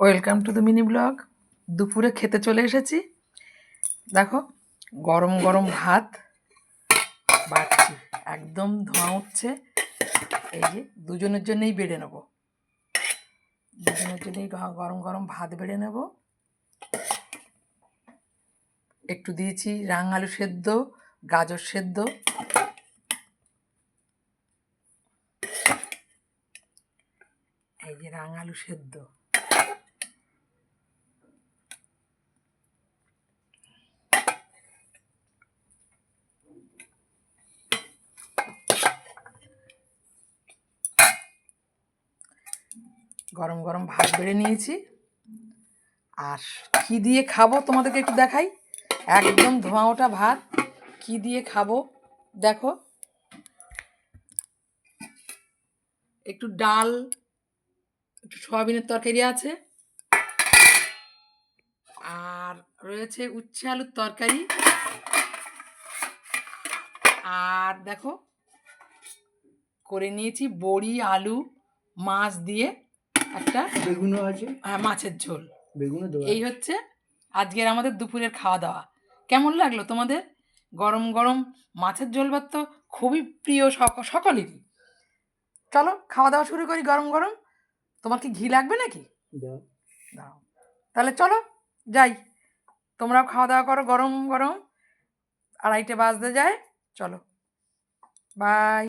Welcome to the mini blog. দুপুরে খেতে চলে এসেছি। দেখো, গরম গরম ভাত বাড়ছি, একদম ধোঁয়া উঠছে। এই যে দুজনের জন্যই বেড়ে নেব, দুজনের জন্যই গরম গরম ভাত বেড়ে নেব। একটু দিয়েছি রাঙ আলু সেদ্ধ, গাজর সেদ্ধ, এই যে রাঙ আলু সেদ্ধ। গরম গরম ভাত বেড়ে নিয়েছি। আর কি দিয়ে খাবো তোমাদেরকে একটু দেখাই। একদম ধোঁয়া ওঠা ভাত, কি দিয়ে খাবো দেখো। একটু ডাল, একটু সয়াবিনের তরকারি আছে, আর রয়েছে উচ্ছে আলুর তরকারি। আর দেখো, করে নিয়েছি বড়ি আলু মাছ দিয়ে একটা, বেগুনও আছে, হ্যাঁ মাছের ঝোল। বেগুনও দেওয়া। এই হচ্ছে আজকের আমাদের দুপুরের খাওয়া দাওয়া। কেমন লাগলো তোমাদের? গরম গরম মাছের ঝোল ভাত তো খুবই প্রিয় সকলেরই। চলো খাওয়া দাওয়া শুরু করি গরম গরম। তোমার কি ঘি লাগবে নাকি? দাও। দাও, তাহলে চলো যাই। তোমরাও খাওয়া দাওয়া করো গরম গরম। 2:30 বাজতে যায়। চলো, বাই।